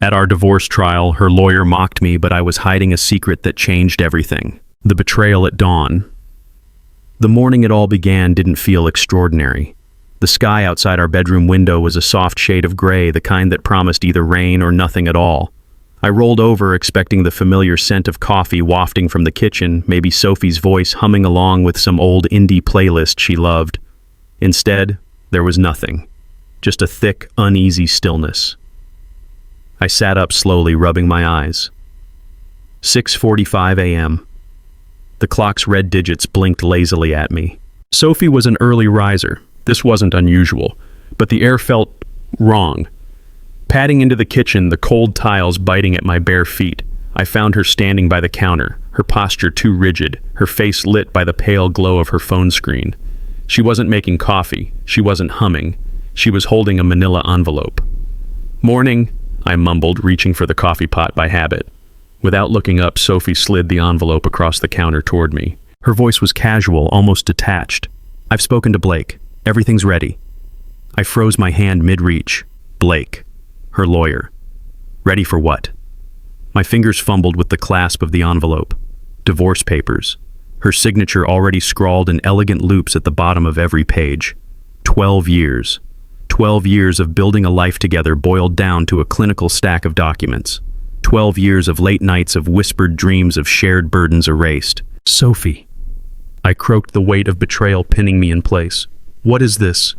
At our divorce trial, her lawyer mocked me, but I was hiding a secret that changed everything. The betrayal at dawn. The morning it all began didn't feel extraordinary. The sky outside our bedroom window was a soft shade of gray, the kind that promised either rain or nothing at all. I rolled over, expecting the familiar scent of coffee wafting from the kitchen, maybe Sophie's voice humming along with some old indie playlist she loved. Instead, there was nothing. Just a thick, uneasy stillness. I sat up slowly, rubbing my eyes. 6:45 a.m. The clock's red digits blinked lazily at me. Sophie was an early riser. This wasn't unusual, but the air felt wrong. Padding into the kitchen, the cold tiles biting at my bare feet, I found her standing by the counter, her posture too rigid, her face lit by the pale glow of her phone screen. She wasn't making coffee. She wasn't humming. She was holding a manila envelope. "Morning," I mumbled, reaching for the coffee pot by habit. Without looking up, Sophie slid the envelope across the counter toward me. Her voice was casual, almost detached. "I've spoken to Blake. Everything's ready." I froze my hand mid-reach. Blake. Her lawyer. Ready for what? My fingers fumbled with the clasp of the envelope. Divorce papers. Her signature already scrawled in elegant loops at the bottom of every page. 12 years. 12 years of building a life together boiled down to a clinical stack of documents. 12 years of late nights of whispered dreams of shared burdens erased. "Sophie." I croaked, the weight of betrayal pinning me in place. "What is this?"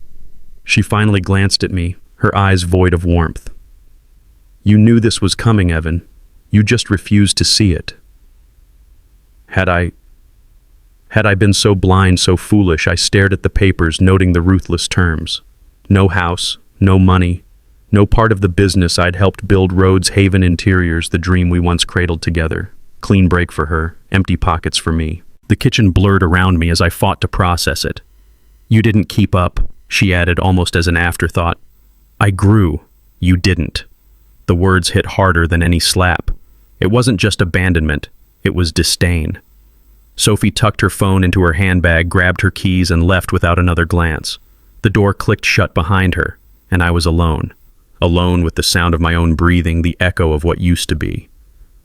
She finally glanced at me, her eyes void of warmth. "You knew this was coming, Evan. You just refused to see it." Had I been so blind, so foolish? I stared at the papers, noting the ruthless terms. No house, no money, no part of the business I'd helped build, Rhodes Haven Interiors, the dream we once cradled together. Clean break for her, empty pockets for me. The kitchen blurred around me as I fought to process it. "You didn't keep up," she added almost as an afterthought. "I grew. You didn't." The words hit harder than any slap. It wasn't just abandonment, it was disdain. Sophie tucked her phone into her handbag, grabbed her keys, and left without another glance. The door clicked shut behind her, and I was alone. Alone with the sound of my own breathing, the echo of what used to be.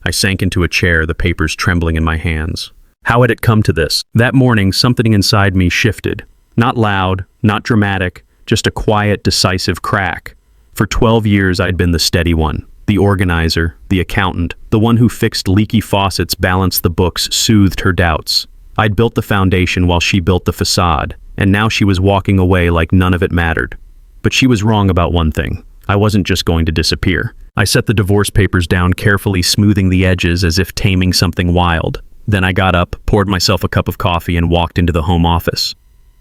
I sank into a chair, the papers trembling in my hands. How had it come to this? That morning, something inside me shifted. Not loud, not dramatic, just a quiet, decisive crack. For 12 years, I'd been the steady one. The organizer, the accountant, the one who fixed leaky faucets, balanced the books, soothed her doubts. I'd built the foundation while she built the facade, and now she was walking away like none of it mattered. But she was wrong about one thing. I wasn't just going to disappear. I set the divorce papers down, carefully smoothing the edges as if taming something wild. Then I got up, poured myself a cup of coffee, and walked into the home office.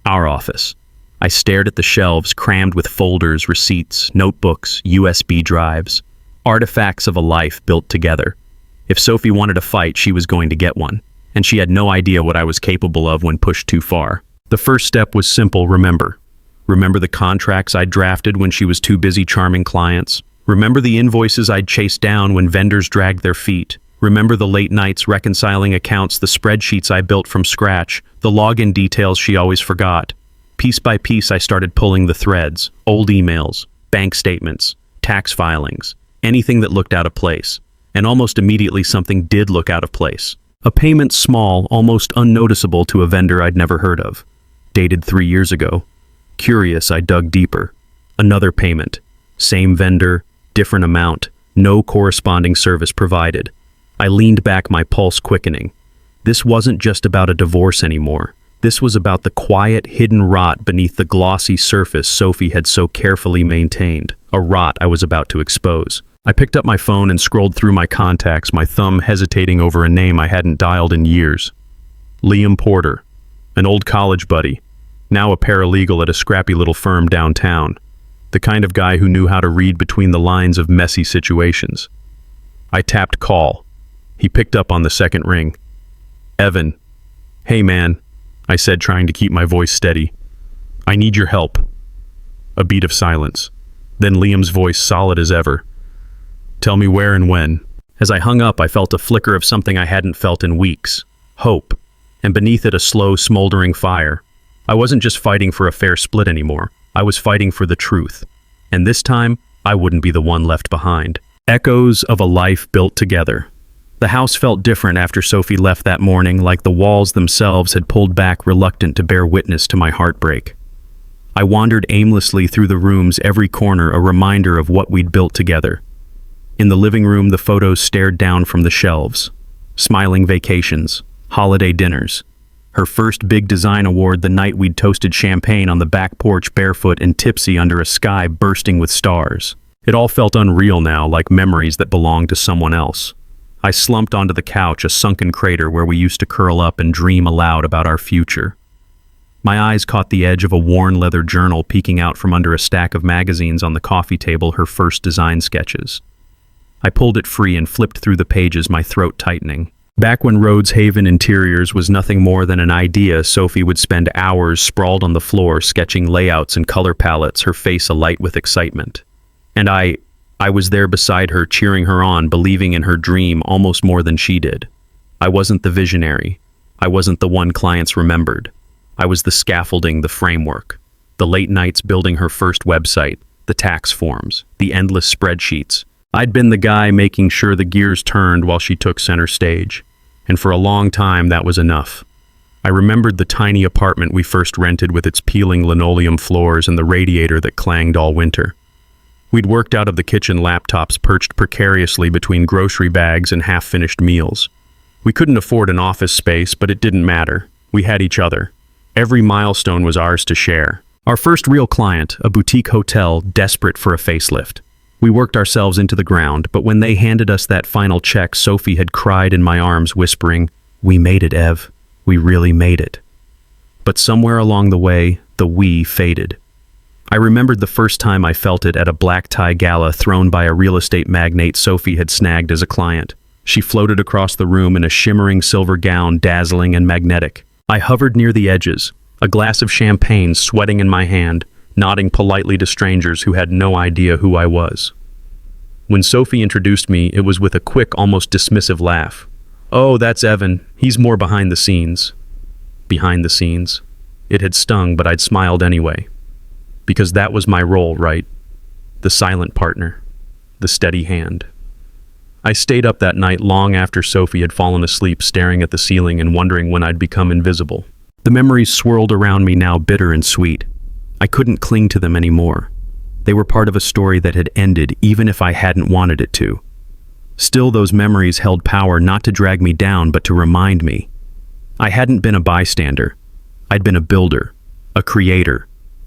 Our office. I stared at the shelves crammed with folders, receipts, notebooks, USB drives. Artifacts of a life built together. If Sophie wanted a fight, she was going to get one. And she had no idea what I was capable of when pushed too far. The first step was simple: remember. Remember the contracts I'd drafted when she was too busy charming clients. Remember the invoices I'd chased down when vendors dragged their feet. Remember the late nights reconciling accounts, the spreadsheets I built from scratch, the login details she always forgot. Piece by piece, I started pulling the threads. Old emails, bank statements, tax filings, anything that looked out of place. And almost immediately something did look out of place. A payment small, almost unnoticeable to a vendor I'd never heard of. Dated 3 years ago. Curious, I dug deeper. Another payment. Same vendor, different amount, no corresponding service provided. I leaned back, my pulse quickening. This wasn't just about a divorce anymore. This was about the quiet, hidden rot beneath the glossy surface Sophie had so carefully maintained. A rot I was about to expose. I picked up my phone and scrolled through my contacts, my thumb hesitating over a name I hadn't dialed in years. Liam Porter, an old college buddy, now a paralegal at a scrappy little firm downtown. The kind of guy who knew how to read between the lines of messy situations. I tapped call. He picked up on the second ring. "Evan." "Hey man," I said, trying to keep my voice steady. "I need your help." A beat of silence. Then Liam's voice, solid as ever. "Tell me where and when." As I hung up, I felt a flicker of something I hadn't felt in weeks. Hope. And beneath it, a slow, smoldering fire. I wasn't just fighting for a fair split anymore. I was fighting for the truth. And this time, I wouldn't be the one left behind. Echoes of a life built together. The house felt different after Sophie left that morning, like the walls themselves had pulled back, reluctant to bear witness to my heartbreak. I wandered aimlessly through the rooms, every corner a reminder of what we'd built together. In the living room, the photos stared down from the shelves. Smiling vacations, holiday dinners, her first big design award the night we'd toasted champagne on the back porch barefoot and tipsy under a sky bursting with stars. It all felt unreal now, like memories that belonged to someone else. I slumped onto the couch, a sunken crater where we used to curl up and dream aloud about our future. My eyes caught the edge of a worn leather journal peeking out from under a stack of magazines on the coffee table, her first design sketches. I pulled it free and flipped through the pages, my throat tightening. Back when Rhodes Haven Interiors was nothing more than an idea, Sophie would spend hours sprawled on the floor sketching layouts and color palettes, her face alight with excitement. And I was there beside her, cheering her on, believing in her dream almost more than she did. I wasn't the visionary. I wasn't the one clients remembered. I was the scaffolding, the framework. The late nights building her first website, the tax forms, the endless spreadsheets. I'd been the guy making sure the gears turned while she took center stage. And for a long time, that was enough. I remembered the tiny apartment we first rented with its peeling linoleum floors and the radiator that clanged all winter. We'd worked out of the kitchen laptops perched precariously between grocery bags and half-finished meals. We couldn't afford an office space, but it didn't matter. We had each other. Every milestone was ours to share. Our first real client, a boutique hotel desperate for a facelift. We worked ourselves into the ground, but when they handed us that final check, Sophie had cried in my arms, whispering, "We made it, Ev. We really made it." But somewhere along the way, the we faded. I remembered the first time I felt it at a black tie gala thrown by a real estate magnate Sophie had snagged as a client. She floated across the room in a shimmering silver gown, dazzling and magnetic. I hovered near the edges, a glass of champagne sweating in my hand, nodding politely to strangers who had no idea who I was. When Sophie introduced me, it was with a quick, almost dismissive laugh. "Oh, that's Evan. He's more behind the scenes." Behind the scenes. It had stung, but I'd smiled anyway. Because that was my role, right? The silent partner. The steady hand. I stayed up that night long after Sophie had fallen asleep, staring at the ceiling and wondering when I'd become invisible. The memories swirled around me now, bitter and sweet. I couldn't cling to them anymore. They were part of a story that had ended, even if I hadn't wanted it to. Still, those memories held power, not to drag me down, but to remind me. I hadn't been a bystander. I'd been a builder, a creator,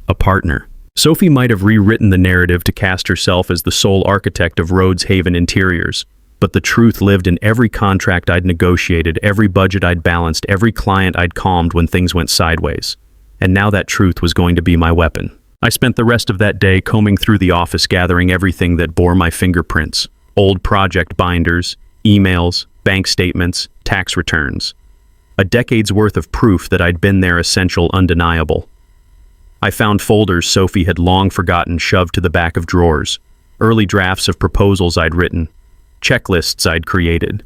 a partner. Sophie might have rewritten the narrative to cast herself as the sole architect of Rhodes Haven Interiors, but the truth lived in every contract I'd negotiated, every budget I'd balanced, every client I'd calmed when things went sideways. And now that truth was going to be my weapon. I spent the rest of that day combing through the office, gathering everything that bore my fingerprints. Old project binders, emails, bank statements, tax returns. A decade's worth of proof that I'd been there, essential, undeniable. I found folders Sophie had long forgotten shoved to the back of drawers, early drafts of proposals I'd written, checklists I'd created,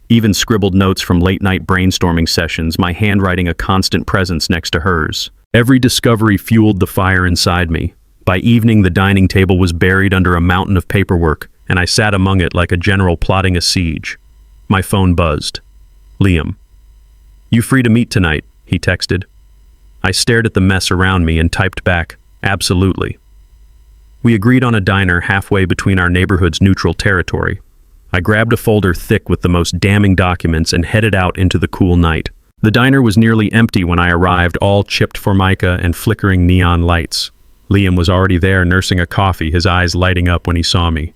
even scribbled notes from late-night brainstorming sessions, my handwriting a constant presence next to hers. Every discovery fueled the fire inside me. By evening, the dining table was buried under a mountain of paperwork, and I sat among it like a general plotting a siege. My phone buzzed. Liam. "You free to meet tonight?" he texted. I stared at the mess around me and typed back, "Absolutely." We agreed on a diner halfway between our neighborhood's neutral territory. I grabbed a folder thick with the most damning documents and headed out into the cool night. The diner was nearly empty when I arrived, all chipped formica and flickering neon lights. Liam was already there, nursing a coffee, his eyes lighting up when he saw me.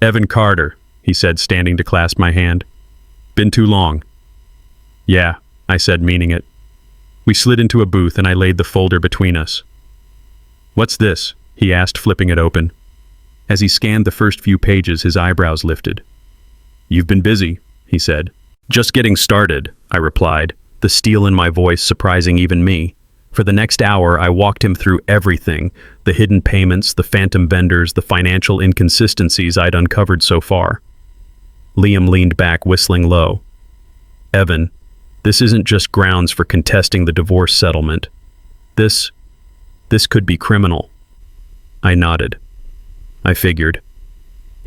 "Evan Carter," he said, standing to clasp my hand. "Been too long." "Yeah," I said, meaning it. We slid into a booth and I laid the folder between us. "What's this?" he asked, flipping it open. As he scanned the first few pages, his eyebrows lifted. "You've been busy," he said. "Just getting started," I replied, the steel in my voice surprising even me. For the next hour, I walked him through everything, the hidden payments, the phantom vendors, the financial inconsistencies I'd uncovered so far. Liam leaned back, whistling low. "Evan, this isn't just grounds for contesting the divorce settlement. This could be criminal." I nodded. I figured.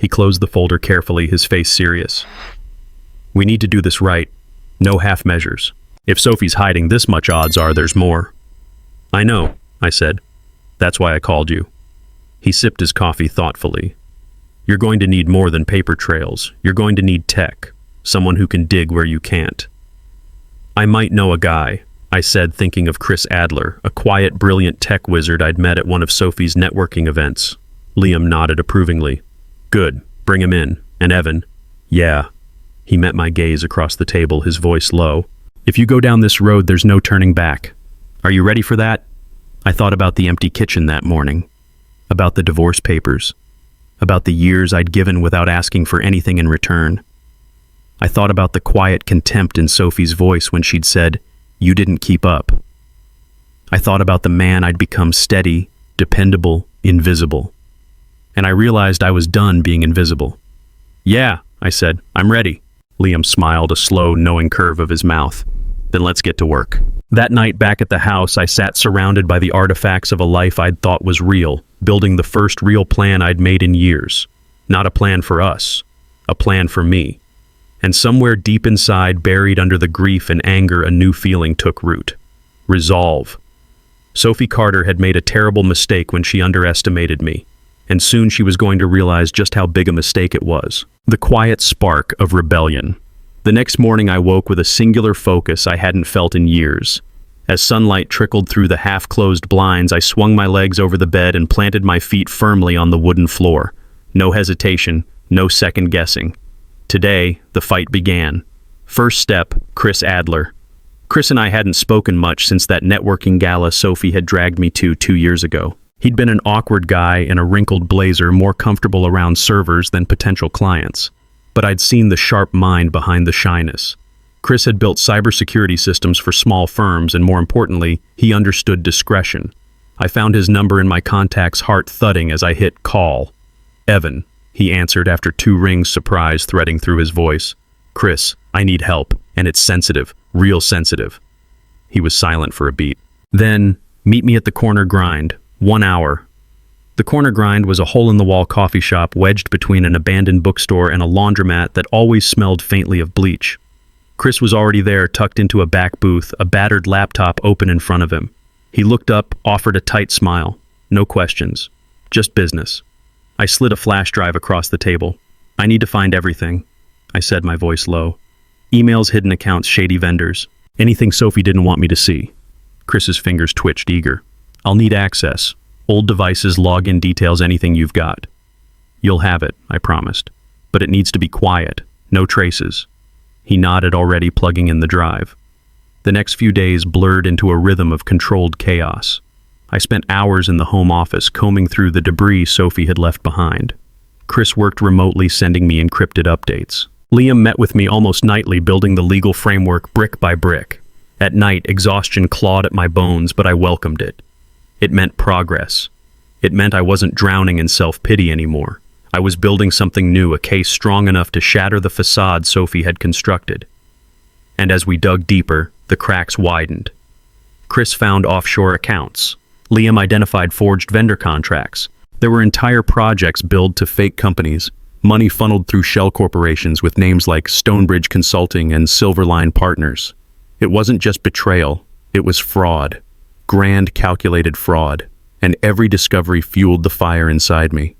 He closed the folder carefully, his face serious. "We need to do this right. No half measures. If Sophie's hiding this much, odds are there's more." "I know," I said. "That's why I called you." He sipped his coffee thoughtfully. "You're going to need more than paper trails. You're going to need tech. Someone who can dig where you can't." "I might know a guy," I said, thinking of Chris Adler, a quiet, brilliant tech wizard I'd met at one of Sophie's networking events. Liam nodded approvingly. "Good. Bring him in. And Evan?" "Yeah." He met my gaze across the table, his voice low. "If you go down this road, there's no turning back. Are you ready for that?" I thought about the empty kitchen that morning, about the divorce papers, about the years I'd given without asking for anything in return. I thought about the quiet contempt in Sophie's voice when she'd said, "You didn't keep up." I thought about the man I'd become, steady, dependable, invisible. And I realized I was done being invisible. "Yeah," I said, "I'm ready." Liam smiled, a slow, knowing curve of his mouth. "Then let's get to work." That night back at the house, I sat surrounded by the artifacts of a life I'd thought was real, building the first real plan I'd made in years. Not a plan for us, a plan for me. And somewhere deep inside, buried under the grief and anger, a new feeling took root. Resolve. Sophie Carter had made a terrible mistake when she underestimated me, and soon she was going to realize just how big a mistake it was. The quiet spark of rebellion. The next morning I woke with a singular focus I hadn't felt in years. As sunlight trickled through the half-closed blinds, I swung my legs over the bed and planted my feet firmly on the wooden floor. No hesitation, no second guessing. Today, the fight began. First step, Chris Adler. Chris and I hadn't spoken much since that networking gala Sophie had dragged me to 2 years ago. He'd been an awkward guy in a wrinkled blazer, more comfortable around servers than potential clients. But I'd seen the sharp mind behind the shyness. Chris had built cybersecurity systems for small firms, and more importantly, he understood discretion. I found his number in my contact's, heart thudding as I hit call. "Evan," he answered after 2 rings, surprise threading through his voice. "Chris, I need help, and it's sensitive, real sensitive." He was silent for a beat. Then, "Meet me at the Corner Grind, 1 hour." The Corner Grind was a hole-in-the-wall coffee shop wedged between an abandoned bookstore and a laundromat that always smelled faintly of bleach. Chris was already there, tucked into a back booth, a battered laptop open in front of him. He looked up, offered a tight smile. No questions. Just business. I slid a flash drive across the table. "I need to find everything," I said, my voice low. "Emails, hidden accounts, shady vendors. Anything Sophie didn't want me to see." Chris's fingers twitched, eager. "I'll need access. Old devices, login details, anything you've got." "You'll have it," I promised. "But it needs to be quiet. No traces." He nodded, already plugging in the drive. The next few days blurred into a rhythm of controlled chaos. I spent hours in the home office combing through the debris Sophie had left behind. Chris worked remotely, sending me encrypted updates. Liam met with me almost nightly, building the legal framework brick by brick. At night, exhaustion clawed at my bones, but I welcomed it. It meant progress. It meant I wasn't drowning in self-pity anymore. I was building something new, a case strong enough to shatter the facade Sophie had constructed. And as we dug deeper, the cracks widened. Chris found offshore accounts. Liam identified forged vendor contracts. There were entire projects billed to fake companies, money funneled through shell corporations with names like Stonebridge Consulting and Silverline Partners. It wasn't just betrayal, it was fraud. Grand, calculated fraud. And every discovery fueled the fire inside me.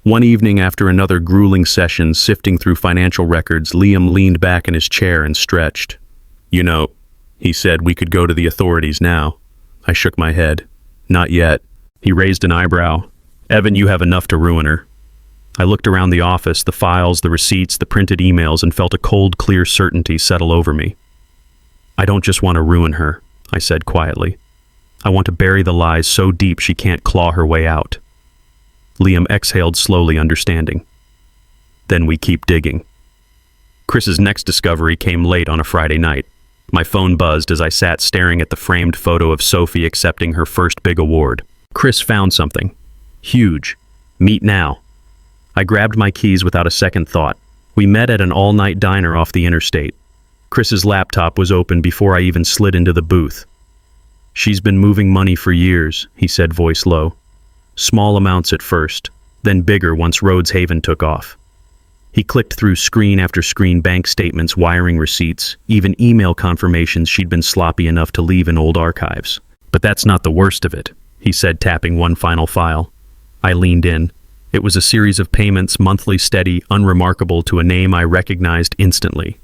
One evening, after another grueling session sifting through financial records, Liam leaned back in his chair and stretched. "You know," he said, "we could go to the authorities now." I shook my head. "Not yet." He raised an eyebrow. "Evan, you have enough to ruin her." I looked around the office, the files, the receipts, the printed emails, and felt a cold, clear certainty settle over me. "I don't just want to ruin her," I said quietly. "I want to bury the lies so deep she can't claw her way out." Liam exhaled slowly, understanding. "Then we keep digging." Chris's next discovery came late on a Friday night. My phone buzzed as I sat staring at the framed photo of Sophie accepting her first big award. Chris found something. Huge. Meet now. I grabbed my keys without a second thought. We met at an all-night diner off the interstate. Chris's laptop was open before I even slid into the booth. "She's been moving money for years," he said, voice low. "Small amounts at first. then bigger once Rhodes Haven took off. He clicked through screen after screen, bank statements, wiring receipts, even email confirmations she'd been sloppy enough to leave in old archives. "But that's not the worst of it," he said, tapping one final file. I leaned in. It was a series of payments, monthly, steady, unremarkable, to a name I recognized instantly.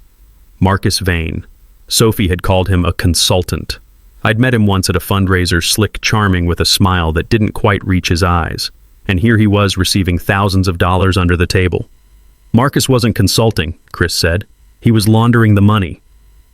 Marcus Vane. Sophie had called him a consultant. I'd met him once at a fundraiser, slick, charming, with a smile that didn't quite reach his eyes. And here he was receiving thousands of dollars under the table. "Marcus wasn't consulting," Chris said. "He was laundering the money."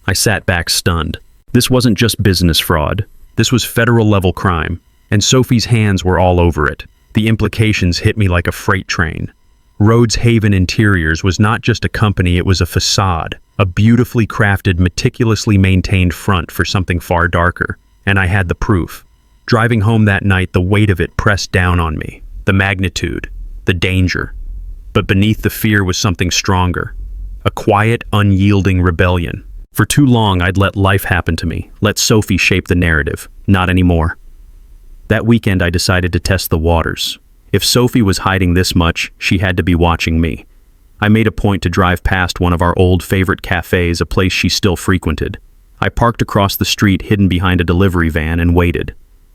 I sat back stunned. This wasn't just business fraud. This was federal-level crime, and Sophie's hands were all over it. The implications hit me like a freight train. Rhodes Haven Interiors was not just a company, it was a facade, a beautifully crafted, meticulously maintained front for something far darker. And I had the proof. Driving home that night, the weight of it pressed down on me. The magnitude, the danger. But beneath the fear was something stronger. A quiet, unyielding rebellion. For too long, I'd let life happen to me, let Sophie shape the narrative. Not anymore. That weekend, I decided to test the waters. If Sophie was hiding this much, she had to be watching me. I made a point to drive past one of our old favorite cafes, a place she still frequented. I parked across the street, hidden behind a delivery van, and waited.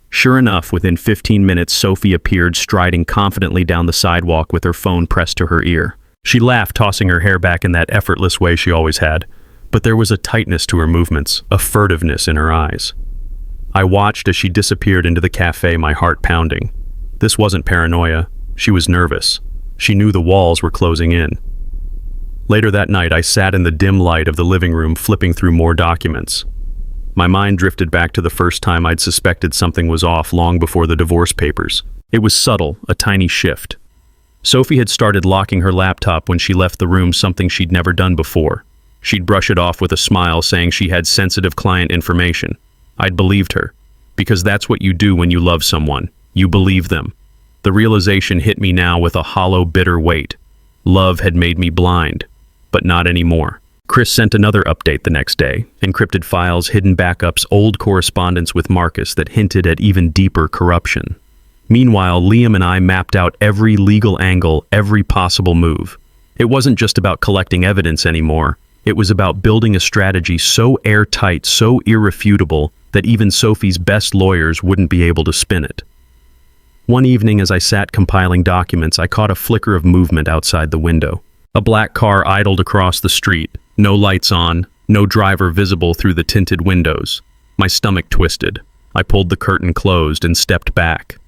Sure enough, within 15 minutes, Sophie appeared, striding confidently down the sidewalk with her phone pressed to her ear. She laughed, tossing her hair back in that effortless way she always had. But there was a tightness to her movements, a furtiveness in her eyes. I watched as she disappeared into the cafe, my heart pounding. This wasn't paranoia. She was nervous. She knew the walls were closing in. Later that night, I sat in the dim light of the living room, flipping through more documents. My mind drifted back to the first time I'd suspected something was off, long before the divorce papers. It was subtle, a tiny shift. Sophie had started locking her laptop when she left the room, something she'd never done before. She'd brush it off with a smile, saying she had sensitive client information. I'd believed her, because that's what you do when you love someone. You believe them. The realization hit me now with a hollow, bitter weight. Love had made me blind, but not anymore. Chris sent another update the next day. Encrypted files, hidden backups, old correspondence with Marcus that hinted at even deeper corruption. Meanwhile, Liam and I mapped out every legal angle, every possible move. It wasn't just about collecting evidence anymore. It was about building a strategy so airtight, so irrefutable, that even Sophie's best lawyers wouldn't be able to spin it. One evening, as I sat compiling documents, I caught a flicker of movement outside the window. A black car idled across the street, no lights on, no driver visible through the tinted windows. My stomach twisted. I pulled the curtain closed and stepped back.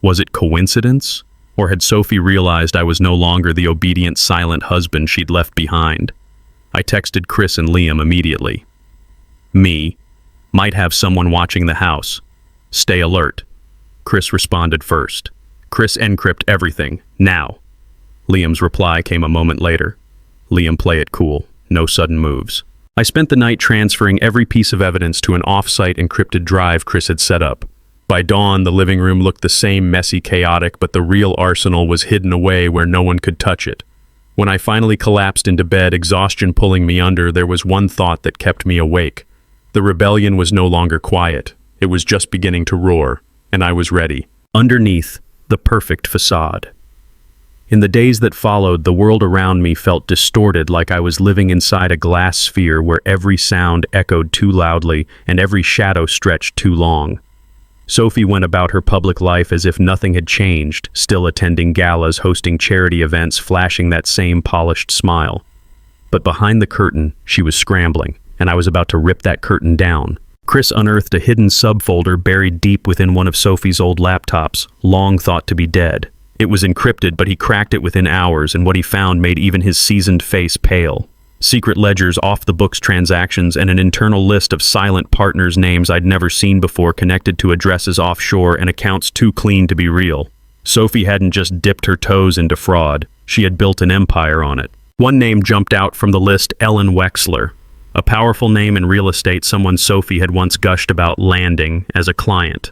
Was it coincidence? Or had Sophie realized I was no longer the obedient, silent husband she'd left behind? I texted Chris and Liam immediately. "Me. Might have someone watching the house. Stay alert." Chris responded first. "Chris, encrypt everything, now." Liam's reply came a moment later. "Liam, play it cool. No sudden moves." I spent the night transferring every piece of evidence to an off-site encrypted drive Chris had set up. By dawn, the living room looked the same, messy, chaotic, but the real arsenal was hidden away where no one could touch it. When I finally collapsed into bed, exhaustion pulling me under, there was one thought that kept me awake. The rebellion was no longer quiet. It was just beginning to roar, and I was ready. Underneath, the perfect facade. In the days that followed, the world around me felt distorted, like I was living inside a glass sphere where every sound echoed too loudly and every shadow stretched too long. Sophie went about her public life as if nothing had changed, still attending galas, hosting charity events, flashing that same polished smile. But behind the curtain, she was scrambling, and I was about to rip that curtain down. Chris unearthed a hidden subfolder buried deep within one of Sophie's old laptops, long thought to be dead. It was encrypted, but he cracked it within hours, and what he found made even his seasoned face pale. Secret ledgers, off-the-books transactions, and an internal list of silent partners' names I'd never seen before, connected to addresses offshore and accounts too clean to be real. Sophie hadn't just dipped her toes into fraud. She had built an empire on it. One name jumped out from the list: Ellen Wexler. A powerful name in real estate, someone Sophie had once gushed about landing as a client.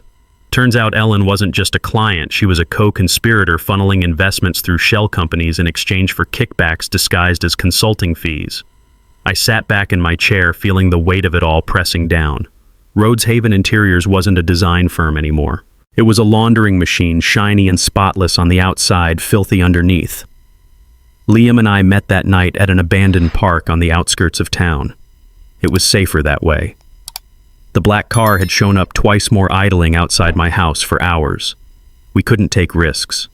Turns out Ellen wasn't just a client, she was a co-conspirator, funneling investments through shell companies in exchange for kickbacks disguised as consulting fees. I sat back in my chair, feeling the weight of it all pressing down. Rhodes Haven Interiors wasn't a design firm anymore. It was a laundering machine, shiny and spotless on the outside, filthy underneath. Liam and I met that night at an abandoned park on the outskirts of town. It was safer that way. The black car had shown up twice more idling outside my house for hours. We couldn't take risks.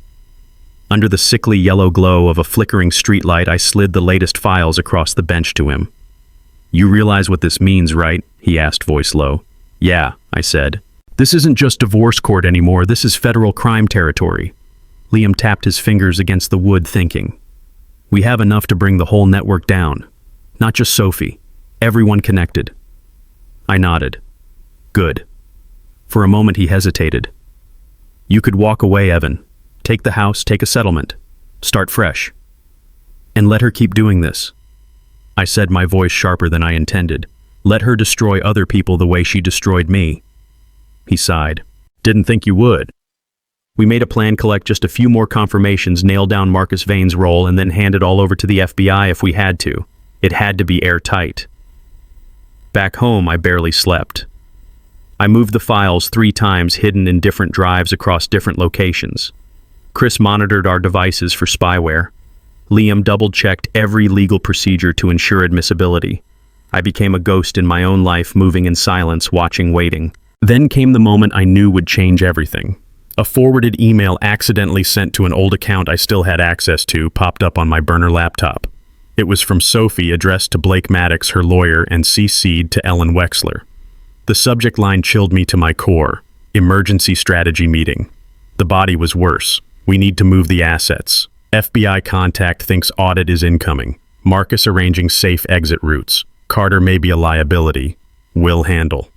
Under the sickly yellow glow of a flickering streetlight, I slid the latest files across the bench to him. "You realize what this means, right?" he asked, voice low. "Yeah," I said. "This isn't just divorce court anymore, this is federal crime territory." Liam tapped his fingers against the wood, thinking. "We have enough to bring the whole network down. Not just Sophie. Everyone connected." I nodded. "Good." For a moment he hesitated. "You could walk away, Evan. Take the house, take a settlement. Start fresh. And let her keep doing this." I said, my voice sharper than I intended. "Let her destroy other people the way she destroyed me." He sighed. "Didn't think you would." We made a plan, collect just a few more confirmations, nail down Marcus Vane's role, and then hand it all over to the FBI if we had to. It had to be airtight. Back home, I barely slept. I moved the files 3 times, hidden in different drives across different locations. Chris monitored our devices for spyware. Liam double-checked every legal procedure to ensure admissibility. I became a ghost in my own life, moving in silence, watching, waiting. Then came the moment I knew would change everything. A forwarded email accidentally sent to an old account I still had access to popped up on my burner laptop. It was from Sophie, addressed to Blake Maddox, her lawyer, and CC'd to Ellen Wexler. The subject line chilled me to my core. Emergency strategy meeting. The body was worse. We need to move the assets. FBI contact thinks audit is incoming. Marcus arranging safe exit routes. Carter may be a liability. Will handle.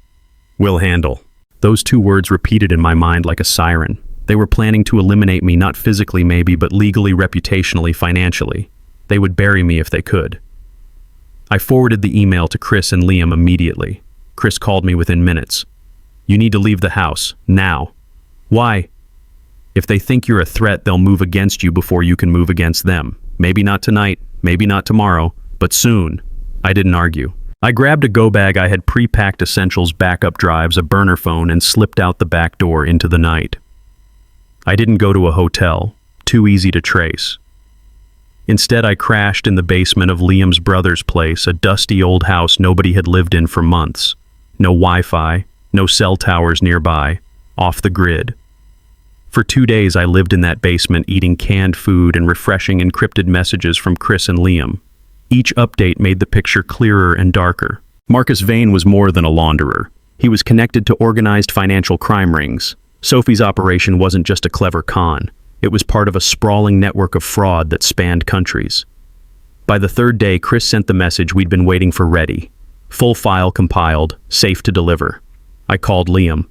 Will handle. Those 2 words repeated in my mind like a siren. They were planning to eliminate me, not physically maybe, but legally, reputationally, financially. They would bury me if they could. I forwarded the email to Chris and Liam immediately. Chris called me within minutes. "You need to leave the house, now." "Why?" "If they think you're a threat, they'll move against you before you can move against them. Maybe not tonight, maybe not tomorrow, but soon." I didn't argue. I grabbed a go bag I had pre-packed essentials, backup drives, a burner phone, and slipped out the back door into the night. I didn't go to a hotel, too easy to trace. Instead, I crashed in the basement of Liam's brother's place, a dusty old house nobody had lived in for months. No Wi-Fi, no cell towers nearby, off the grid. For 2 days I lived in that basement, eating canned food and refreshing encrypted messages from Chris and Liam. Each update made the picture clearer and darker. Marcus Vane was more than a launderer. He was connected to organized financial crime rings. Sophie's operation wasn't just a clever con. It was part of a sprawling network of fraud that spanned countries. By the 3rd day, Chris sent the message we'd been waiting for, ready. Full file compiled, safe to deliver. I called Liam.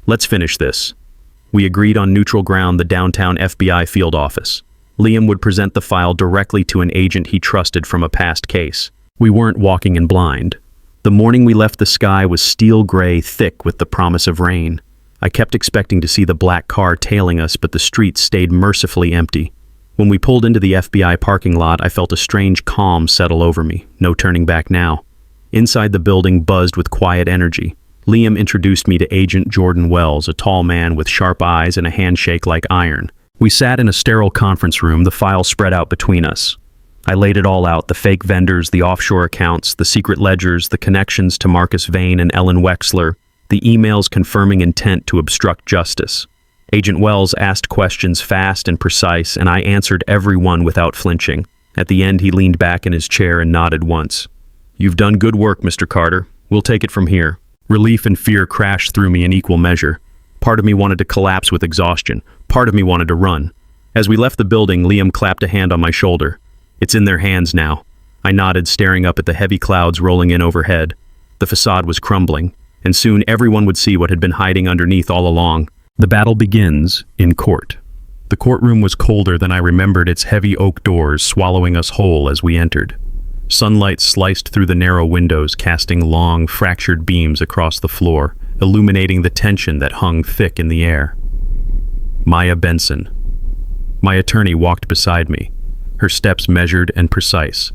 "Let's finish this." We agreed on neutral ground, the downtown FBI field office. Liam would present the file directly to an agent he trusted from a past case. We weren't walking in blind. The morning we left, the sky was steel gray, thick with the promise of rain. I kept expecting to see the black car tailing us, but the streets stayed mercifully empty. When we pulled into the FBI parking lot, I felt a strange calm settle over me. No turning back now. Inside the building buzzed with quiet energy. Liam introduced me to Agent Jordan Wells, a tall man with sharp eyes and a handshake like iron. We sat in a sterile conference room, the file spread out between us. I laid it all out, the fake vendors, the offshore accounts, the secret ledgers, the connections to Marcus Vane and Ellen Wexler, the emails confirming intent to obstruct justice. Agent Wells asked questions fast and precise, and I answered every one without flinching. At the end, he leaned back in his chair and nodded once. "You've done good work, Mr. Carter. We'll take it from here." Relief and fear crashed through me in equal measure. Part of me wanted to collapse with exhaustion. Part of me wanted to run. As we left the building, Liam clapped a hand on my shoulder. "It's in their hands now." I nodded, staring up at the heavy clouds rolling in overhead. The facade was crumbling, and soon everyone would see what had been hiding underneath all along. The battle begins in court. The courtroom was colder than I remembered, its heavy oak doors swallowing us whole as we entered. Sunlight sliced through the narrow windows, casting long, fractured beams across the floor, illuminating the tension that hung thick in the air. Maya Benson. My attorney walked beside me, her steps measured and precise.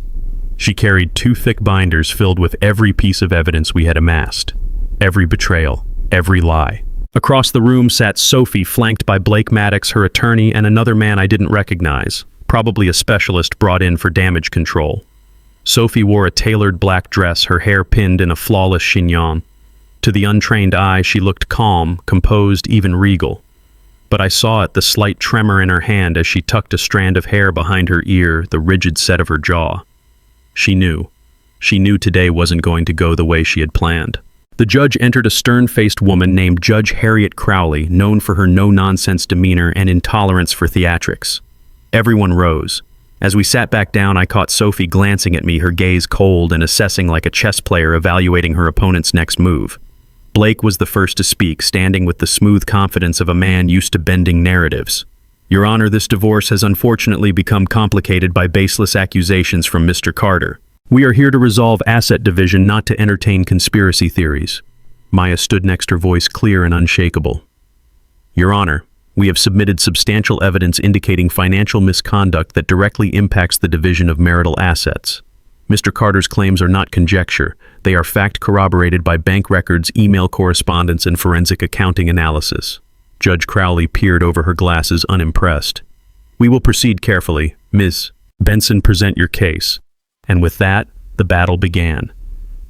She carried 2 thick binders filled with every piece of evidence we had amassed. Every betrayal, every lie. Across the room sat Sophie, flanked by Blake Maddox, her attorney, and another man I didn't recognize, probably a specialist brought in for damage control. Sophie wore a tailored black dress, her hair pinned in a flawless chignon. To the untrained eye, she looked calm, composed, even regal. But I saw the slight tremor in her hand as she tucked a strand of hair behind her ear, the rigid set of her jaw. She knew. She knew today wasn't going to go the way she had planned. The judge entered, a stern-faced woman named Judge Harriet Crowley, known for her no-nonsense demeanor and intolerance for theatrics. Everyone rose. As we sat back down, I caught Sophie glancing at me, her gaze cold and assessing like a chess player evaluating her opponent's next move. Blake was the first to speak, standing with the smooth confidence of a man used to bending narratives. "Your Honor, this divorce has unfortunately become complicated by baseless accusations from Mr. Carter. We are here to resolve asset division, not to entertain conspiracy theories." Maya stood next, her voice clear and unshakable. "Your Honor, we have submitted substantial evidence indicating financial misconduct that directly impacts the division of marital assets. Mr. Carter's claims are not conjecture. They are fact corroborated by bank records, email correspondence, and forensic accounting analysis." Judge Crowley peered over her glasses, unimpressed. "We will proceed carefully. Ms. Benson, present your case." And with that, the battle began.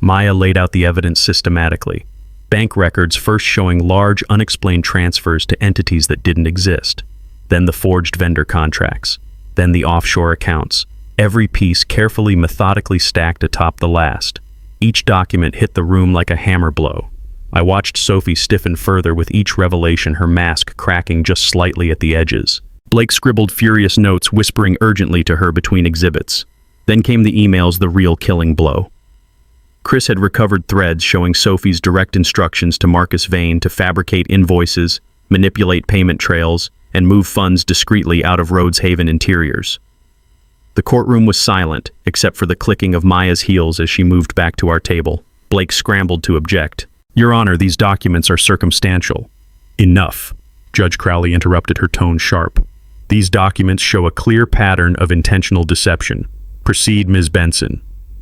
Maya laid out the evidence systematically. Bank records first showing large, unexplained transfers to entities that didn't exist. Then the forged vendor contracts. Then the offshore accounts. Every piece carefully, methodically stacked atop the last. Each document hit the room like a hammer blow. I watched Sophie stiffen further with each revelation, her mask cracking just slightly at the edges. Blake scribbled furious notes, whispering urgently to her between exhibits. Then came the emails, the real killing blow. Chris had recovered threads showing Sophie's direct instructions to Marcus Vane to fabricate invoices, manipulate payment trails, and move funds discreetly out of Rhodes Haven interiors. The courtroom was silent, except for the clicking of Maya's heels as she moved back to our table. Blake scrambled to object. "Your Honor, these documents are circumstantial." "Enough," Judge Crowley interrupted, her tone sharp. "These documents show a clear pattern of intentional deception. Proceed, Ms. Benson."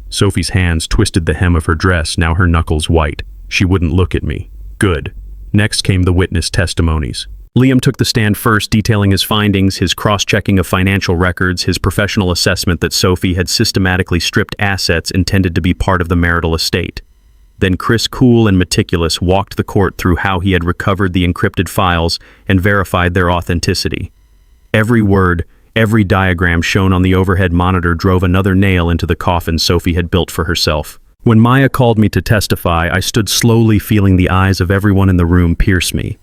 Sophie's hands twisted the hem of her dress, now her knuckles white. She wouldn't look at me. Good. Next came the witness testimonies. Liam took the stand first, detailing his findings, his cross-checking of financial records, his professional assessment that Sophie had systematically stripped assets intended to be part of the marital estate. Then Chris, cool and meticulous, walked the court through how he had recovered the encrypted files and verified their authenticity. Every word, every diagram shown on the overhead monitor drove another nail into the coffin Sophie had built for herself. When Maya called me to testify, I stood slowly, feeling the eyes of everyone in the room pierce me.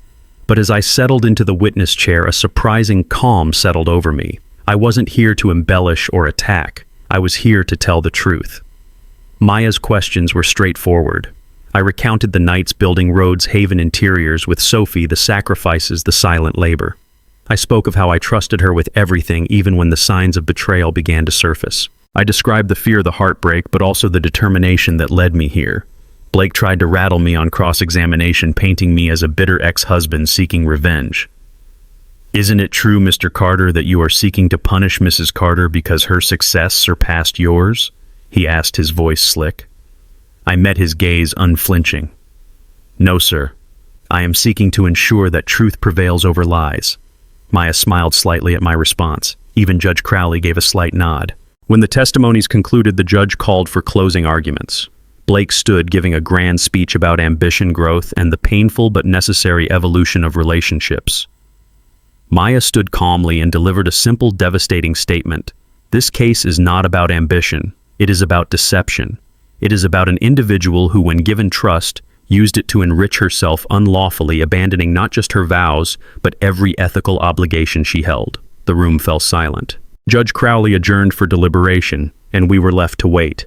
But as I settled into the witness chair, a surprising calm settled over me. I wasn't here to embellish or attack. I was here to tell the truth. Maya's questions were straightforward. I recounted the nights building Rhodes Haven interiors with Sophie, the sacrifices, the silent labor. I spoke of how I trusted her with everything, even when the signs of betrayal began to surface. I described the fear, the heartbreak, but also the determination that led me here. Blake tried to rattle me on cross-examination, painting me as a bitter ex-husband seeking revenge. "Isn't it true, Mr. Carter, that you are seeking to punish Mrs. Carter because her success surpassed yours?" he asked, his voice slick. I met his gaze, unflinching. "No, sir. I am seeking to ensure that truth prevails over lies." Maya smiled slightly at my response. Even Judge Crowley gave a slight nod. When the testimonies concluded, the judge called for closing arguments. Blake stood, giving a grand speech about ambition, growth, and the painful but necessary evolution of relationships. Maya stood calmly and delivered a simple, devastating statement. This case is not about ambition. It is about deception. It is about an individual who, when given trust, used it to enrich herself unlawfully, abandoning not just her vows, but every ethical obligation she held. The room fell silent. Judge Crowley adjourned for deliberation, and we were left to wait.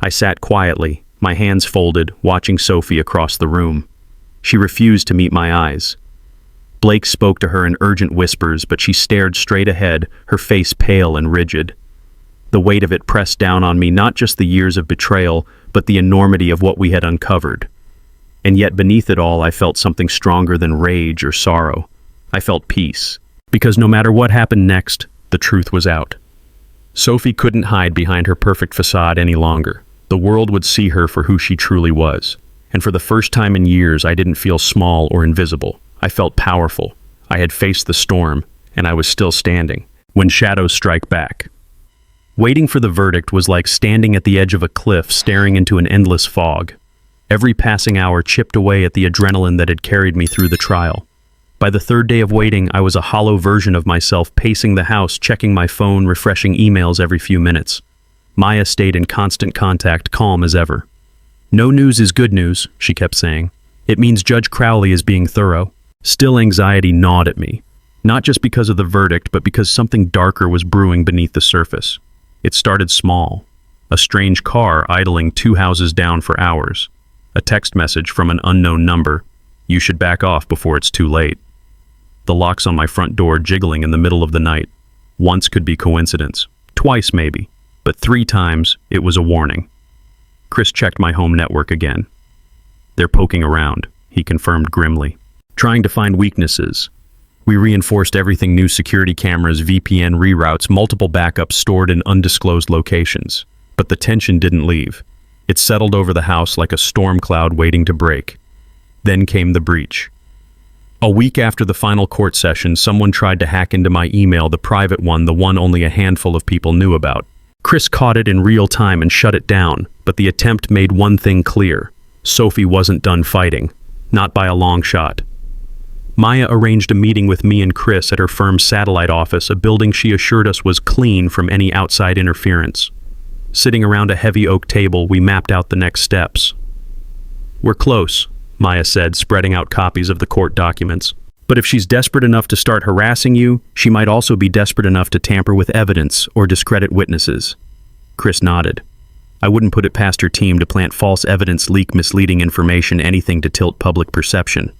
I sat quietly, my hands folded, watching Sophie across the room. She refused to meet my eyes. Blake spoke to her in urgent whispers, but she stared straight ahead, her face pale and rigid. The weight of it pressed down on me, not just the years of betrayal, but the enormity of what we had uncovered. And yet beneath it all, I felt something stronger than rage or sorrow. I felt peace, because no matter what happened next, the truth was out. Sophie couldn't hide behind her perfect facade any longer. The world would see her for who she truly was. And for the first time in years, I didn't feel small or invisible. I felt powerful. I had faced the storm, and I was still standing when shadows strike back. Waiting for the verdict was like standing at the edge of a cliff staring into an endless fog. Every passing hour chipped away at the adrenaline that had carried me through the trial. By the third day of waiting, I was a hollow version of myself, pacing the house, checking my phone, refreshing emails every few minutes. Maya stayed in constant contact, calm as ever. "No news is good news," she kept saying. "It means Judge Crowley is being thorough." Still, anxiety gnawed at me. Not just because of the verdict, but because something darker was brewing beneath the surface. It started small. A strange car idling 2 houses down for hours. A text message from an unknown number. "You should back off before it's too late." The locks on my front door jiggling in the middle of the night. Once could be coincidence. Twice maybe. But 3 times, it was a warning. Chris checked my home network again. "They're poking around," he confirmed grimly. "Trying to find weaknesses. We reinforced everything: new security cameras, VPN reroutes, multiple backups stored in undisclosed locations. But the tension didn't leave. It settled over the house like a storm cloud waiting to break. Then came the breach. A week after the final court session, someone tried to hack into my email, the private one, the one only a handful of people knew about. Chris caught it in real time and shut it down, but the attempt made one thing clear. Sophie wasn't done fighting. Not by a long shot. Maya arranged a meeting with me and Chris at her firm's satellite office, a building she assured us was clean from any outside interference. Sitting around a heavy oak table, we mapped out the next steps. "We're close," Maya said, spreading out copies of the court documents. "But if she's desperate enough to start harassing you, she might also be desperate enough to tamper with evidence or discredit witnesses." Chris nodded. "I wouldn't put it past her team to plant false evidence, leak misleading information, anything to tilt public perception."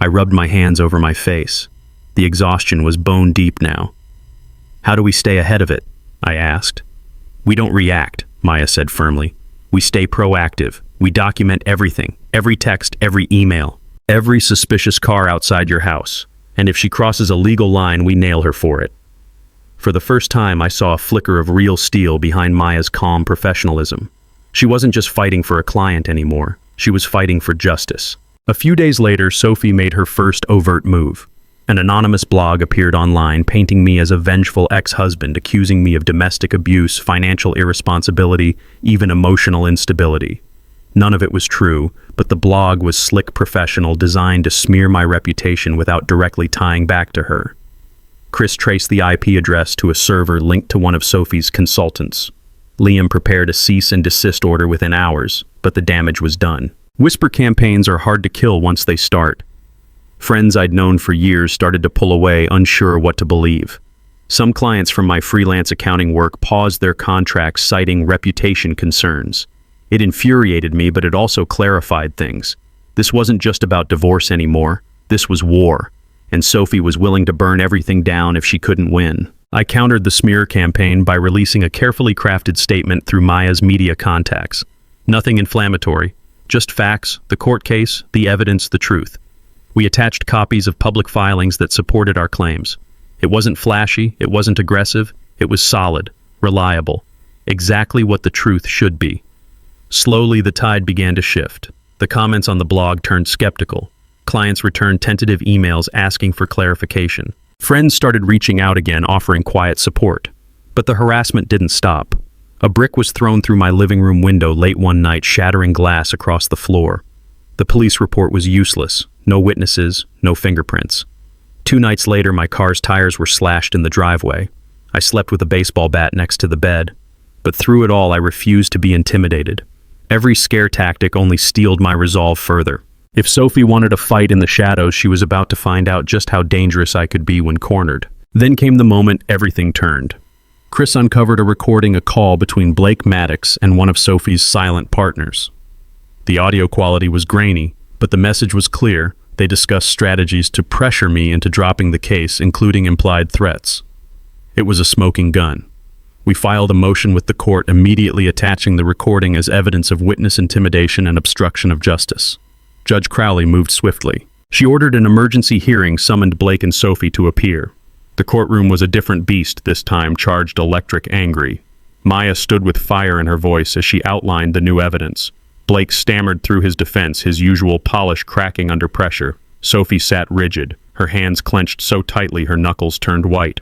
I rubbed my hands over my face. The exhaustion was bone deep now. "How do we stay ahead of it?" I asked. "We don't react," Maya said firmly. "We stay proactive. We document everything, every text, every email, every suspicious car outside your house. And if she crosses a legal line, we nail her for it." For the first time, I saw a flicker of real steel behind Maya's calm professionalism. She wasn't just fighting for a client anymore. She was fighting for justice. A few days later, Sophie made her first overt move. An anonymous blog appeared online painting me as a vengeful ex-husband, accusing me of domestic abuse, financial irresponsibility, even emotional instability. None of it was true, but the blog was slick professional, designed to smear my reputation without directly tying back to her. Chris traced the IP address to a server linked to one of Sophie's consultants. Liam prepared a cease and desist order within hours, but the damage was done. Whisper campaigns are hard to kill once they start. Friends I'd known for years started to pull away, unsure what to believe. Some clients from my freelance accounting work paused their contracts, citing reputation concerns. It infuriated me, but it also clarified things. This wasn't just about divorce anymore. This was war, and Sophie was willing to burn everything down if she couldn't win. I countered the smear campaign by releasing a carefully crafted statement through Maya's media contacts. Nothing inflammatory, just facts, the court case, the evidence, the truth. We attached copies of public filings that supported our claims. It wasn't flashy, it wasn't aggressive, it was solid, reliable, exactly what the truth should be. Slowly, the tide began to shift. The comments on the blog turned skeptical. Clients returned tentative emails asking for clarification. Friends started reaching out again, offering quiet support. But the harassment didn't stop. A brick was thrown through my living room window late one night, shattering glass across the floor. The police report was useless. No witnesses, no fingerprints. 2 nights later, my car's tires were slashed in the driveway. I slept with a baseball bat next to the bed. But through it all, I refused to be intimidated. Every scare tactic only steeled my resolve further. If Sophie wanted a fight in the shadows, she was about to find out just how dangerous I could be when cornered. Then came the moment everything turned. Chris uncovered a call between Blake Maddox and one of Sophie's silent partners. The audio quality was grainy, but the message was clear. They discussed strategies to pressure me into dropping the case, including implied threats. It was a smoking gun. We filed a motion with the court, immediately attaching the recording as evidence of witness intimidation and obstruction of justice. Judge Crowley moved swiftly. She ordered an emergency hearing, summoned Blake and Sophie to appear. The courtroom was a different beast this time, charged, electric, angry. Maya stood with fire in her voice as she outlined the new evidence. Blake stammered through his defense, his usual polish cracking under pressure. Sophie sat rigid, her hands clenched so tightly her knuckles turned white.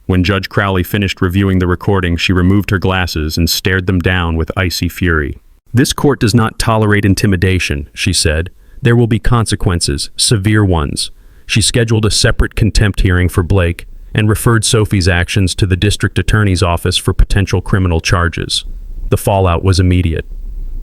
When Judge Crowley finished reviewing the recording, she removed her glasses and stared them down with icy fury. "This court does not tolerate intimidation," she said. "There will be consequences, severe ones." She scheduled a separate contempt hearing for Blake and referred Sophie's actions to the district attorney's office for potential criminal charges. The fallout was immediate.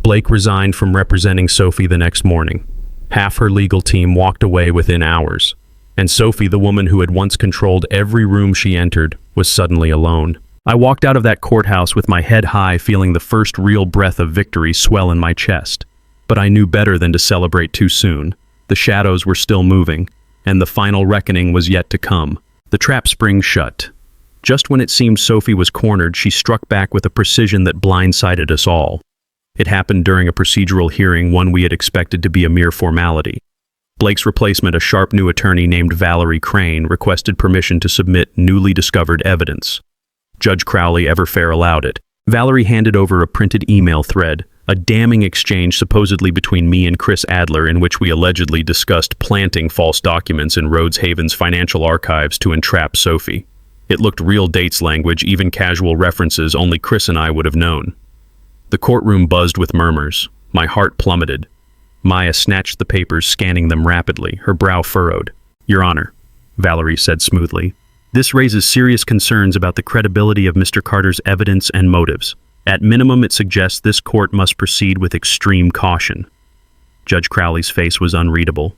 Blake resigned from representing Sophie the next morning. Half her legal team walked away within hours, and Sophie, the woman who had once controlled every room she entered, was suddenly alone. I walked out of that courthouse with my head high, feeling the first real breath of victory swell in my chest. But I knew better than to celebrate too soon. The shadows were still moving, and the final reckoning was yet to come. The trap spring shut. Just when it seemed Sophie was cornered, she struck back with a precision that blindsided us all. It happened during a procedural hearing, one we had expected to be a mere formality. Blake's replacement, a sharp new attorney named Valerie Crane, requested permission to submit newly discovered evidence. Judge Crowley ever fair allowed it. Valerie handed over a printed email thread, a damning exchange supposedly between me and Chris Adler, in which we allegedly discussed planting false documents in Rhodes Haven's financial archives to entrap Sophie. It looked real dates language, even casual references only Chris and I would have known. The courtroom buzzed with murmurs. My heart plummeted. Maya snatched the papers, scanning them rapidly, her brow furrowed. "Your Honor," Valerie said smoothly, "this raises serious concerns about the credibility of Mr. Carter's evidence and motives. At minimum, it suggests this court must proceed with extreme caution." Judge Crowley's face was unreadable.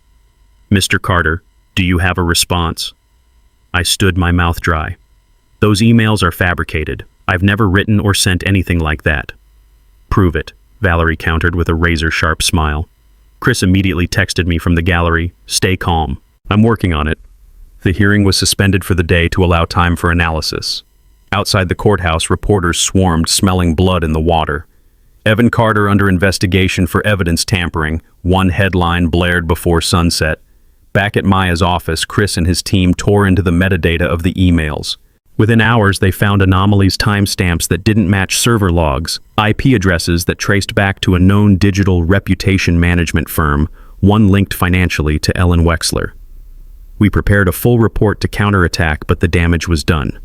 "Mr. Carter, do you have a response?" I stood, my mouth dry. "Those emails are fabricated. I've never written or sent anything like that." "Prove it," Valerie countered with a razor-sharp smile. Chris immediately texted me from the gallery, "Stay calm. I'm working on it." The hearing was suspended for the day to allow time for analysis. Outside the courthouse, reporters swarmed, smelling blood in the water. "Evan Carter under investigation for evidence tampering," one headline blared before sunset. Back at Maya's office, Chris and his team tore into the metadata of the emails. Within hours, they found anomalies, timestamps that didn't match server logs, IP addresses that traced back to a known digital reputation management firm, one linked financially to Ellen Wexler. We prepared a full report to counterattack, but the damage was done.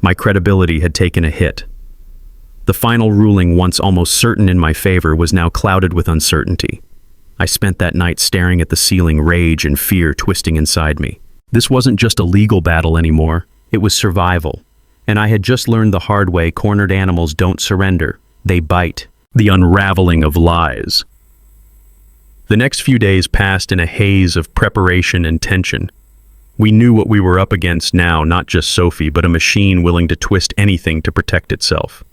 My credibility had taken a hit. The final ruling, once almost certain in my favor, was now clouded with uncertainty. I spent that night staring at the ceiling, rage and fear twisting inside me. This wasn't just a legal battle anymore. It was survival. And I had just learned the hard way: cornered animals don't surrender. They bite. The unraveling of lies. The next few days passed in a haze of preparation and tension. We knew what we were up against now, not just Sophie, but a machine willing to twist anything to protect itself.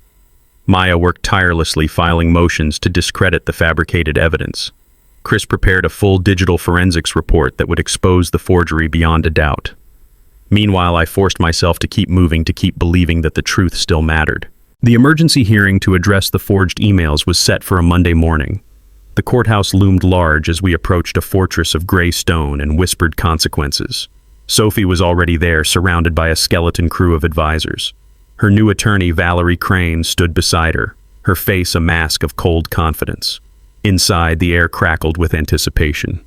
Maya worked tirelessly, filing motions to discredit the fabricated evidence. Chris prepared a full digital forensics report that would expose the forgery beyond a doubt. Meanwhile, I forced myself to keep moving, to keep believing that the truth still mattered. The emergency hearing to address the forged emails was set for a Monday morning. The courthouse loomed large as we approached a fortress of gray stone and whispered consequences. Sophie was already there, surrounded by a skeleton crew of advisors. Her new attorney, Valerie Crane, stood beside her, her face a mask of cold confidence. Inside, the air crackled with anticipation.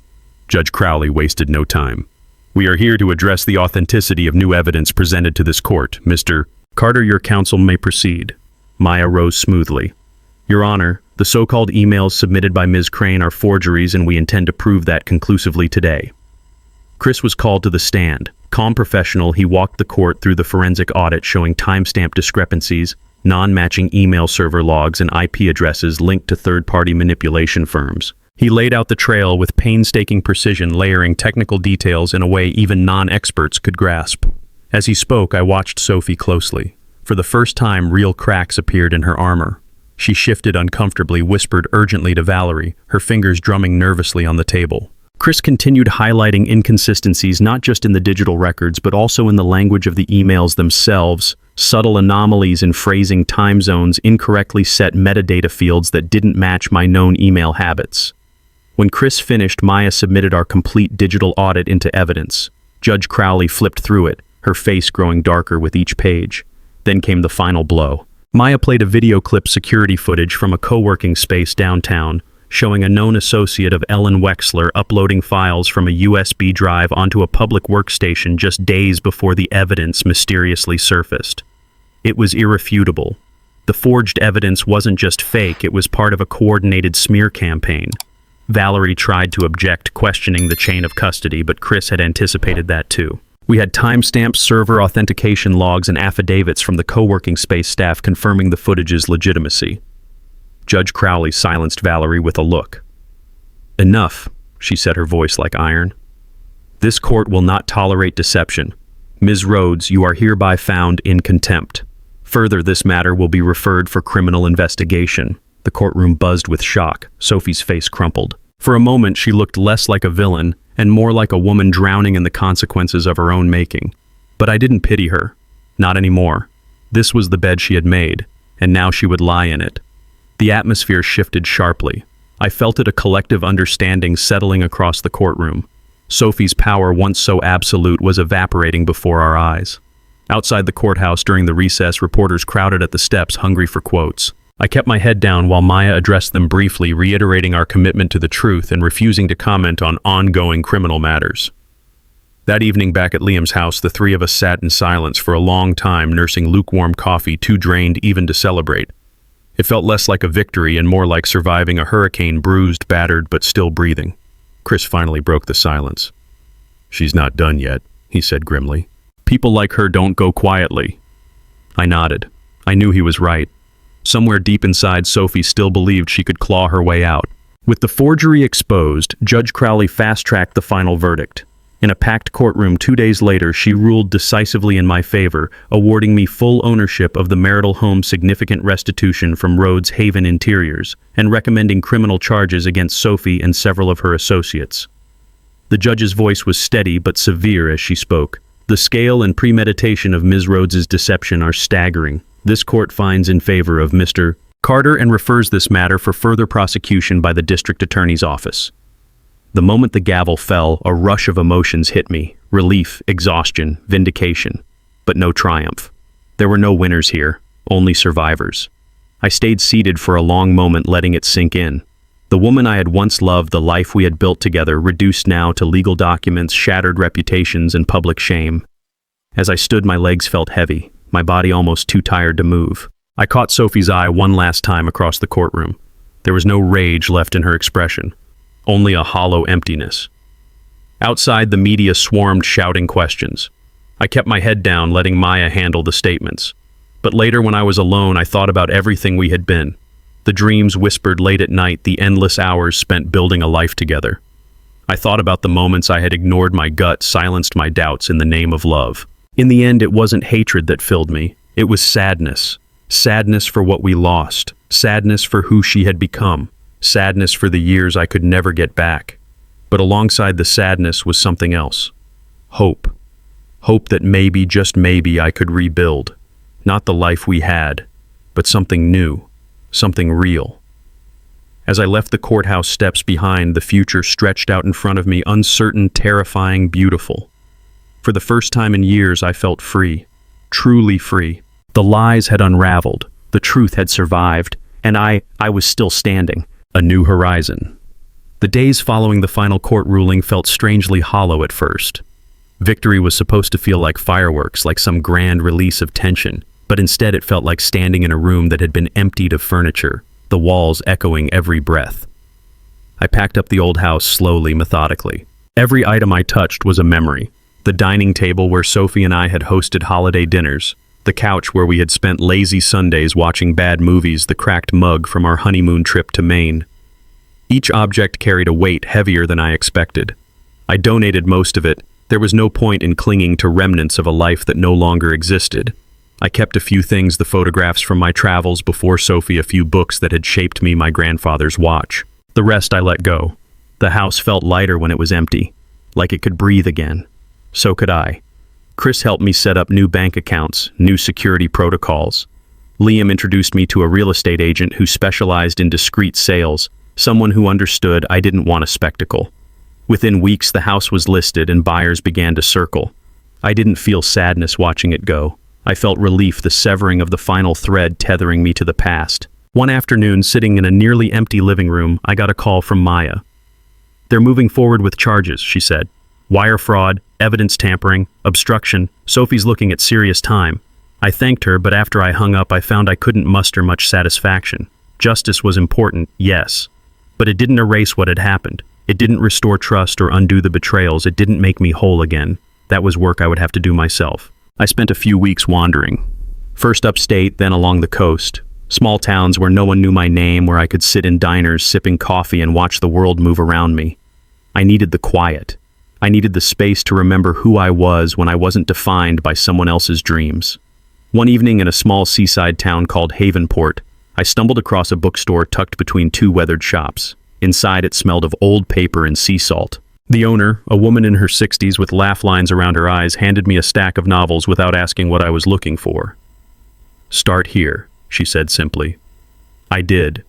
Judge Crowley wasted no time. "We are here to address the authenticity of new evidence presented to this court. Mr. Carter, your counsel may proceed." Maya rose smoothly. "Your Honor, the so-called emails submitted by Ms. Crane are forgeries, and we intend to prove that conclusively today." Chris was called to the stand. Calm professional, he walked the court through the forensic audit showing timestamp discrepancies, non-matching email server logs, and IP addresses linked to third-party manipulation firms. He laid out the trail with painstaking precision, layering technical details in a way even non-experts could grasp. As he spoke, I watched Sophie closely. For the first time, real cracks appeared in her armor. She shifted uncomfortably, whispered urgently to Valerie, her fingers drumming nervously on the table. Chris continued highlighting inconsistencies not just in the digital records, but also in the language of the emails themselves, subtle anomalies in phrasing, time zones, incorrectly set metadata fields that didn't match my known email habits. When Chris finished, Maya submitted our complete digital audit into evidence. Judge Crowley flipped through it, her face growing darker with each page. Then came the final blow. Maya played a video clip, security footage from a co-working space downtown, showing a known associate of Ellen Wexler uploading files from a USB drive onto a public workstation just days before the evidence mysteriously surfaced. It was irrefutable. The forged evidence wasn't just fake, it was part of a coordinated smear campaign. Valerie tried to object, questioning the chain of custody, but Chris had anticipated that too. We had timestamps, server authentication logs, and affidavits from the co-working space staff confirming the footage's legitimacy. Judge Crowley silenced Valerie with a look. "Enough," she said, her voice like iron. "This court will not tolerate deception. Ms. Rhodes, you are hereby found in contempt. Further, this matter will be referred for criminal investigation." The courtroom buzzed with shock. Sophie's face crumpled. For a moment, she looked less like a villain and more like a woman drowning in the consequences of her own making. But I didn't pity her. Not anymore. This was the bed she had made, and now she would lie in it. The atmosphere shifted sharply. I felt it, a collective understanding settling across the courtroom. Sophie's power, once so absolute, was evaporating before our eyes. Outside the courthouse during the recess, reporters crowded at the steps, hungry for quotes. I kept my head down while Maya addressed them briefly, reiterating our commitment to the truth and refusing to comment on ongoing criminal matters. That evening back at Liam's house, the three of us sat in silence for a long time, nursing lukewarm coffee, too drained even to celebrate. It felt less like a victory and more like surviving a hurricane, bruised, battered, but still breathing. Chris finally broke the silence. "She's not done yet," he said grimly. "People like her don't go quietly." I nodded. I knew he was right. Somewhere deep inside, Sophie still believed she could claw her way out. With the forgery exposed, Judge Crowley fast-tracked the final verdict. In a packed courtroom 2 days later, she ruled decisively in my favor, awarding me full ownership of the marital home's significant restitution from Rhodes Haven Interiors, and recommending criminal charges against Sophie and several of her associates. The judge's voice was steady but severe as she spoke. "The scale and premeditation of Ms. Rhodes's deception are staggering. This court finds in favor of Mr. Carter and refers this matter for further prosecution by the district attorney's office." The moment the gavel fell, a rush of emotions hit me. Relief, exhaustion, vindication. But no triumph. There were no winners here, only survivors. I stayed seated for a long moment, letting it sink in. The woman I had once loved, the life we had built together, reduced now to legal documents, shattered reputations, and public shame. As I stood, my legs felt heavy, my body almost too tired to move. I caught Sophie's eye one last time across the courtroom. There was no rage left in her expression, only a hollow emptiness. Outside, the media swarmed, shouting questions. I kept my head down, letting Maya handle the statements. But later, when I was alone, I thought about everything we had been. The dreams whispered late at night, the endless hours spent building a life together. I thought about the moments I had ignored my gut, silenced my doubts in the name of love. In the end, it wasn't hatred that filled me. It was sadness. Sadness for what we lost. Sadness for who she had become. Sadness for the years I could never get back. But alongside the sadness was something else. Hope. Hope that maybe, just maybe, I could rebuild. Not the life we had, but something new. Something real. As I left the courthouse steps behind, the future stretched out in front of me, uncertain, terrifying, beautiful. For the first time in years, I felt free. Truly free. The lies had unraveled. The truth had survived. And I was still standing. A new horizon. The days following the final court ruling felt strangely hollow at first. Victory was supposed to feel like fireworks, like some grand release of tension. But instead it felt like standing in a room that had been emptied of furniture, the walls echoing every breath. I packed up the old house slowly, methodically. Every item I touched was a memory. The dining table where Sophie and I had hosted holiday dinners, the couch where we had spent lazy Sundays watching bad movies, the cracked mug from our honeymoon trip to Maine. Each object carried a weight heavier than I expected. I donated most of it. There was no point in clinging to remnants of a life that no longer existed. I kept a few things, the photographs from my travels before Sophie, a few books that had shaped me, my grandfather's watch. The rest I let go. The house felt lighter when it was empty, like it could breathe again. So could I. Chris helped me set up new bank accounts, new security protocols. Liam introduced me to a real estate agent who specialized in discreet sales, someone who understood I didn't want a spectacle. Within weeks, the house was listed and buyers began to circle. I didn't feel sadness watching it go. I felt relief, the severing of the final thread tethering me to the past. One afternoon, sitting in a nearly empty living room, I got a call from Maya. "They're moving forward with charges," she said. "Wire fraud, evidence tampering, obstruction. Sophie's looking at serious time." I thanked her, but after I hung up, I found I couldn't muster much satisfaction. Justice was important, yes, but it didn't erase what had happened. It didn't restore trust or undo the betrayals. It didn't make me whole again. That was work I would have to do myself. I spent a few weeks wandering. First upstate, then along the coast. Small towns where no one knew my name, where I could sit in diners sipping coffee and watch the world move around me. I needed the quiet. I needed the space to remember who I was when I wasn't defined by someone else's dreams. One evening in a small seaside town called Havenport, I stumbled across a bookstore tucked between two weathered shops. Inside it smelled of old paper and sea salt. The owner, a woman in her 60s with laugh lines around her eyes, handed me a stack of novels without asking what I was looking for. "Start here," she said simply. I did.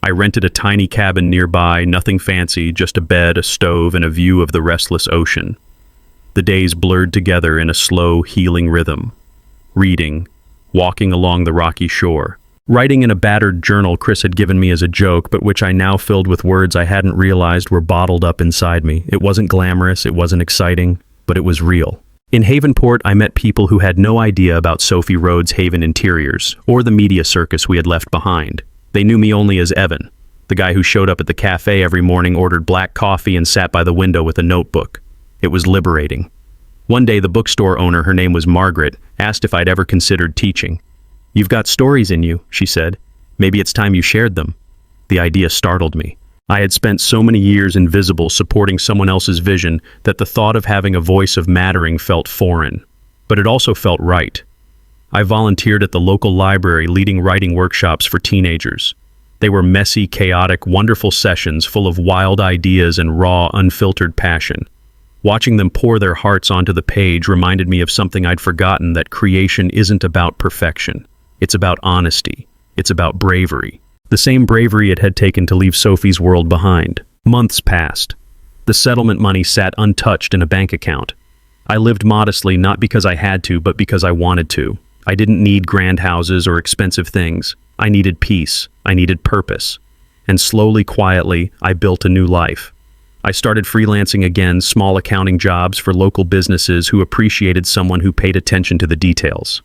I rented a tiny cabin nearby, nothing fancy, just a bed, a stove, and a view of the restless ocean. The days blurred together in a slow, healing rhythm. Reading, walking along the rocky shore, writing in a battered journal Chris had given me as a joke, but which I now filled with words I hadn't realized were bottled up inside me. It wasn't glamorous, it wasn't exciting, but it was real. In Havenport, I met people who had no idea about Sophie Rhodes' Haven interiors, or the media circus we had left behind. They knew me only as Evan, the guy who showed up at the cafe every morning, ordered black coffee, and sat by the window with a notebook. It was liberating. One day, the bookstore owner, her name was Margaret, asked if I'd ever considered teaching. "You've got stories in you," she said. "Maybe it's time you shared them." The idea startled me. I had spent so many years invisible, supporting someone else's vision, that the thought of having a voice of mattering felt foreign. But it also felt right. I volunteered at the local library, leading writing workshops for teenagers. They were messy, chaotic, wonderful sessions full of wild ideas and raw, unfiltered passion. Watching them pour their hearts onto the page reminded me of something I'd forgotten: that creation isn't about perfection. It's about honesty. It's about bravery. The same bravery it had taken to leave Sophie's world behind. Months passed. The settlement money sat untouched in a bank account. I lived modestly, not because I had to, but because I wanted to. I didn't need grand houses or expensive things. I needed peace. I needed purpose. And slowly, quietly, I built a new life. I started freelancing again, small accounting jobs for local businesses who appreciated someone who paid attention to the details.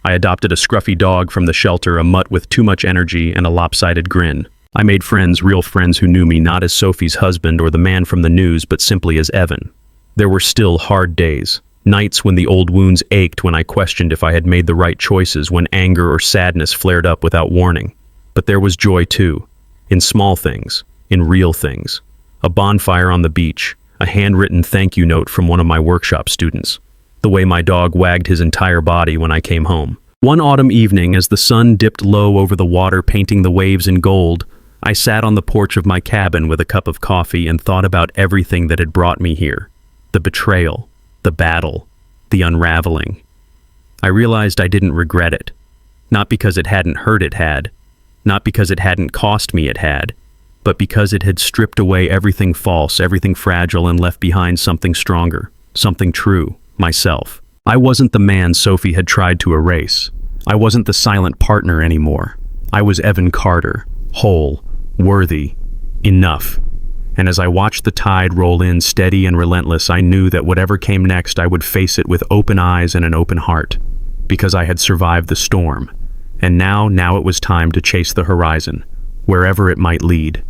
I adopted a scruffy dog from the shelter, a mutt with too much energy and a lopsided grin. I made friends, real friends who knew me not as Sophie's husband or the man from the news, but simply as Evan. There were still hard days, nights when the old wounds ached, when I questioned if I had made the right choices, when anger or sadness flared up without warning. But there was joy too, in small things, in real things. A bonfire on the beach, a handwritten thank you note from one of my workshop students, the way my dog wagged his entire body when I came home. One autumn evening, as the sun dipped low over the water, painting the waves in gold, I sat on the porch of my cabin with a cup of coffee and thought about everything that had brought me here. The betrayal, the battle, the unraveling. I realized I didn't regret it. Not because it hadn't hurt, it had. Not because it hadn't cost me, it had. But because it had stripped away everything false, everything fragile, and left behind something stronger, something true, myself. I wasn't the man Sophie had tried to erase. I wasn't the silent partner anymore. I was Evan Carter, whole, worthy, enough. And as I watched the tide roll in, steady and relentless, I knew that whatever came next, I would face it with open eyes and an open heart, because I had survived the storm. And now it was time to chase the horizon, wherever it might lead.